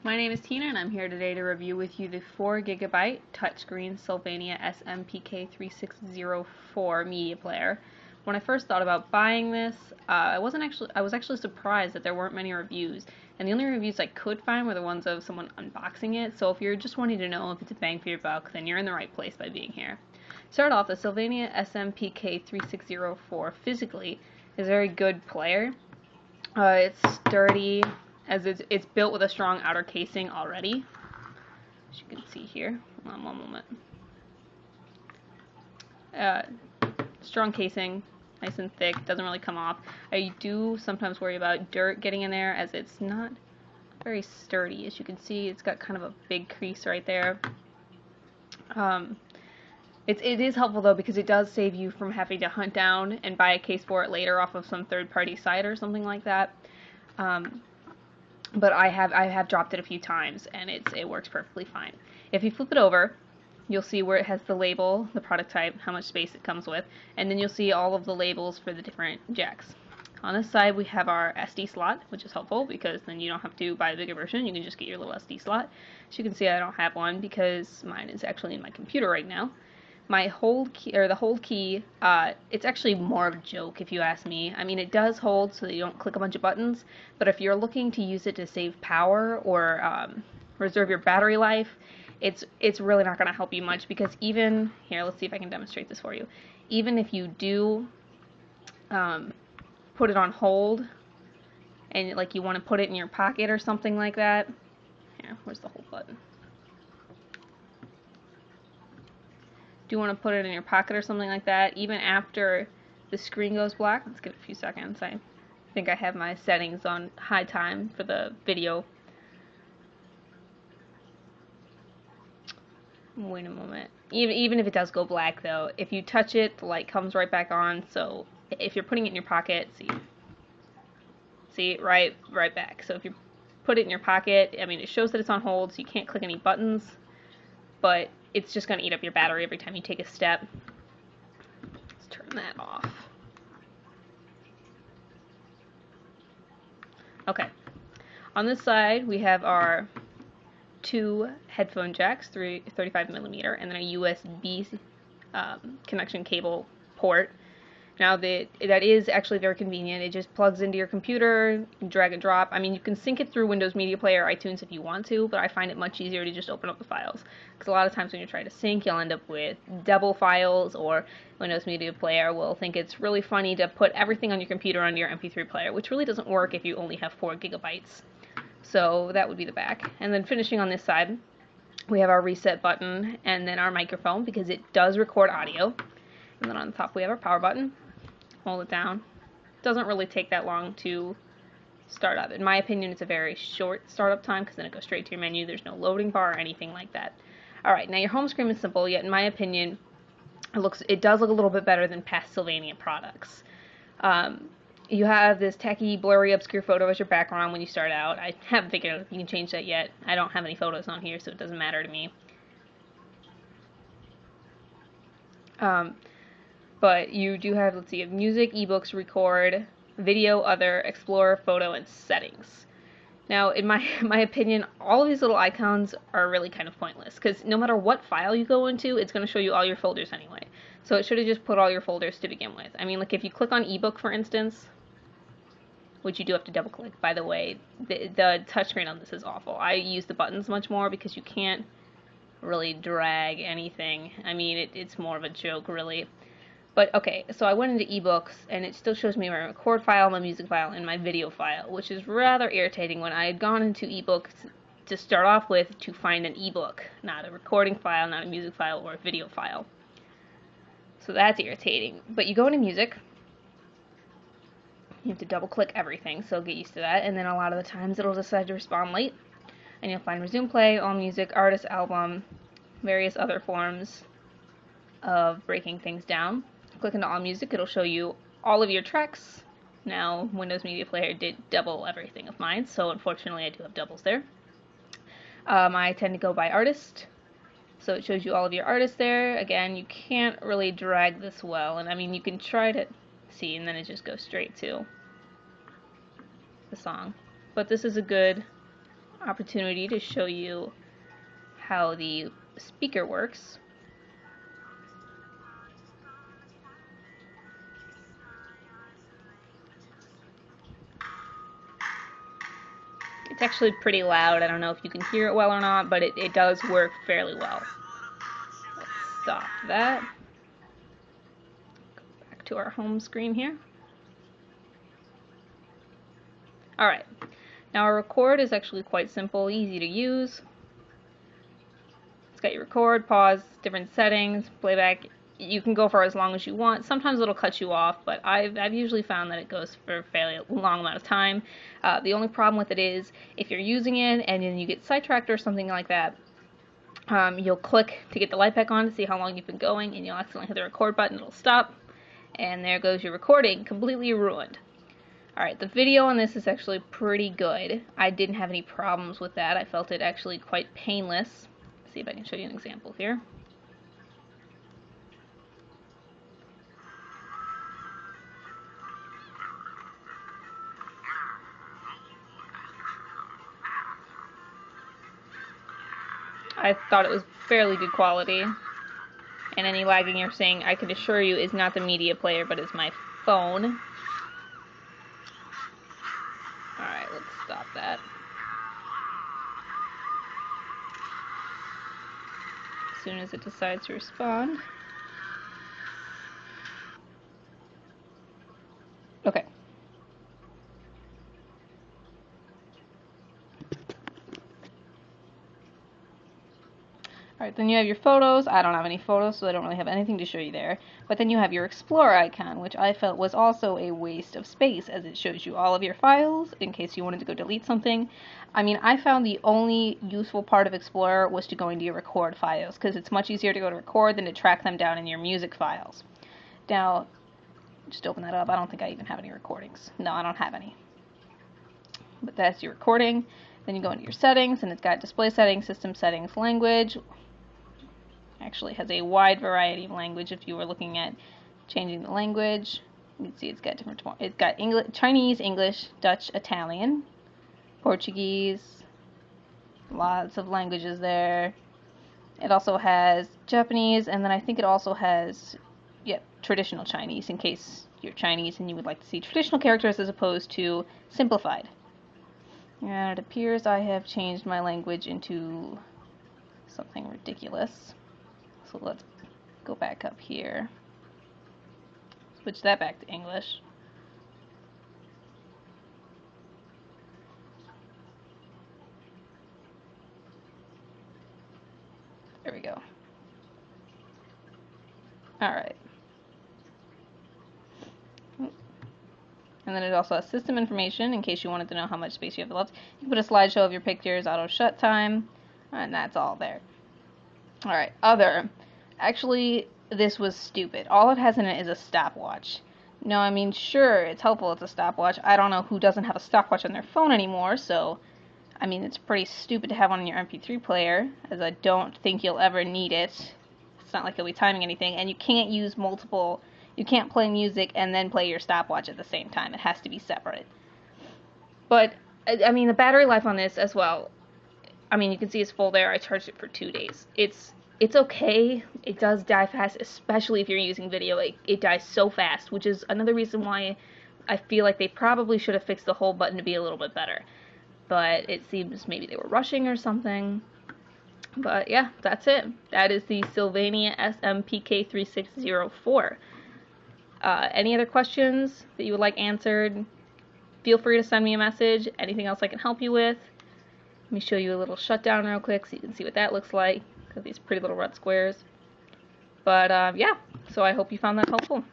My name is Tina and I'm here today to review with you the 4GB touchscreen Sylvania SMPK3604 media player. When I first thought about buying this, I was actually surprised that there weren't many reviews, and the only reviews I could find were the ones of someone unboxing it, so if you're just wanting to know if it's a bang for your buck, then you're in the right place by being here. Start off, the Sylvania SMPK3604 physically is a very good player. It's sturdy, as it's built with a strong outer casing already, as you can see here. Hold on one moment. Strong casing, nice and thick, doesn't really come off. I do sometimes worry about dirt getting in there, as it's not very sturdy. As you can see, it's got kind of a big crease right there. It is helpful though, because it does save you from having to hunt down and buy a case for it later off of some third-party site or something like that. But I have dropped it a few times, and it works perfectly fine. If you flip it over, you'll see where it has the label, the product type, how much space it comes with, and then you'll see all of the labels for the different jacks. On this side we have our SD slot, which is helpful because then you don't have to buy a bigger version, you can just get your little SD slot. As you can see, I don't have one because mine is actually in my computer right now. My hold key, or the hold key, it's actually more of a joke if you ask me. I mean, it does hold so that you don't click a bunch of buttons, but if you're looking to use it to save power or reserve your battery life, it's really not going to help you much, because even, here, let's see if I can demonstrate this for you. Even if you do put it on hold, and like you want to put it in your pocket or something like that, here, where's the hold button? Do you want to put it in your pocket or something like that, even after the screen goes black? Let's give it a few seconds. I think I have my settings on high time for the video. Wait a moment. Even if it does go black though, if you touch it, the light comes right back on, so if you're putting it in your pocket, see right back. So if you put it in your pocket, I mean, it shows that it's on hold, so you can't click any buttons, but it's just going to eat up your battery every time you take a step. Let's turn that off. Okay. On this side, we have our two headphone jacks, 35mm, and then a USB connection cable port. Now that is actually very convenient. It just plugs into your computer, drag and drop. I mean, you can sync it through Windows Media Player or iTunes if you want to, but I find it much easier to just open up the files. Because a lot of times when you try to sync, you'll end up with double files, or Windows Media Player will think it's really funny to put everything on your computer onto your MP3 player, which really doesn't work if you only have 4GB. So that would be the back. And then finishing on this side, we have our reset button and then our microphone, because it does record audio. And then on the top we have our power button. Hold it down. Doesn't really take that long to start up. In my opinion, it's a very short startup time, because then it goes straight to your menu. There's no loading bar or anything like that. Alright, now your home screen is simple, yet in my opinion, it does look a little bit better than past Sylvania products. You have this tacky, blurry, obscure photo as your background when you start out. I haven't figured out if you can change that yet. I don't have any photos on here, so it doesn't matter to me. But you do have, let's see, music, ebooks, record, video, other, explore, photo, and settings. Now, in my opinion, all of these little icons are really kind of pointless, because no matter what file you go into, it's going to show you all your folders anyway. So it should have just put all your folders to begin with. I mean, like if you click on ebook, for instance, which you do have to double click, by the way, the touchscreen on this is awful. I use the buttons much more because you can't really drag anything. I mean, it's more of a joke, really. But okay, so I went into ebooks, and it still shows me my record file, my music file, and my video file, which is rather irritating when I had gone into ebooks to start off with to find an ebook, not a recording file, not a music file, or a video file. So that's irritating. But you go into music, you have to double click everything, so get used to that, and then a lot of the times it'll decide to respond late, and you'll find resume play, all music, artist, album, various other forms of breaking things down. Click into all music, it'll show you all of your tracks. Now, Windows Media Player did double everything of mine, so unfortunately I do have doubles there. I tend to go by artist, so it shows you all of your artists there. Again, you can't really drag this well, and I mean, you can try to see, and then it just goes straight to the song. But this is a good opportunity to show you how the speaker works. It's actually pretty loud. I don't know if you can hear it well or not, but it does work fairly well. Let's stop that. Go back to our home screen here. Alright, now our record is actually quite simple, easy to use. It's got your record, pause, different settings, playback. You can go for as long as you want. Sometimes it'll cut you off, but I've usually found that it goes for a fairly long amount of time. The only problem with it is if you're using it and then you get sidetracked or something like that, you'll click to get the light back on to see how long you've been going, and you'll accidentally hit the record button, it'll stop, and there goes your recording, completely ruined. Alright, the video on this is actually pretty good. I didn't have any problems with that. I felt it actually quite painless. Let's see if I can show you an example here. I thought it was fairly good quality. And any lagging you're seeing, I can assure you, is not the media player, but is my phone. Alright, let's stop that. As soon as it decides to respond. Okay. Alright, then you have your photos. I don't have any photos, so I don't really have anything to show you there. But then you have your Explorer icon, which I felt was also a waste of space, as it shows you all of your files, in case you wanted to go delete something. I mean, I found the only useful part of Explorer was to go into your record files, because it's much easier to go to record than to track them down in your music files. Now, just open that up. I don't think I even have any recordings. No, I don't have any. But that's your recording. Then you go into your settings, and it's got display settings, system settings, language. Actually has a wide variety of language. If you were looking at changing the language, you can see it's got different. It's got English, Chinese, English, Dutch, Italian, Portuguese. Lots of languages there. It also has Japanese, and then I think it also has, traditional Chinese, in case you're Chinese and you would like to see traditional characters as opposed to simplified. And it appears I have changed my language into something ridiculous. So let's go back up here. Switch that back to English. There we go. Alright. And then it also has system information in case you wanted to know how much space you have left. You can put a slideshow of your pictures, auto shut time, and that's all there. Alright, other. Actually, this was stupid. All it has in it is a stopwatch. No, I mean, sure, it's helpful it's a stopwatch. I don't know who doesn't have a stopwatch on their phone anymore, so, I mean, it's pretty stupid to have one on your MP3 player, as I don't think you'll ever need it. It's not like you'll be timing anything, and you can't use multiple, you can't play music and then play your stopwatch at the same time. It has to be separate. But, I mean, the battery life on this as well, I mean, you can see it's full there. I charged it for 2 days. It's okay. It does die fast, especially if you're using video. It dies so fast, which is another reason why I feel like they probably should have fixed the whole button to be a little bit better. But it seems maybe they were rushing or something. But yeah, that's it. That is the Sylvania SMPK3604. Any other questions that you would like answered, feel free to send me a message. Anything else I can help you with. Let me show you a little shutdown real quick so you can see what that looks like. These pretty little red squares. But yeah, so I hope you found that helpful.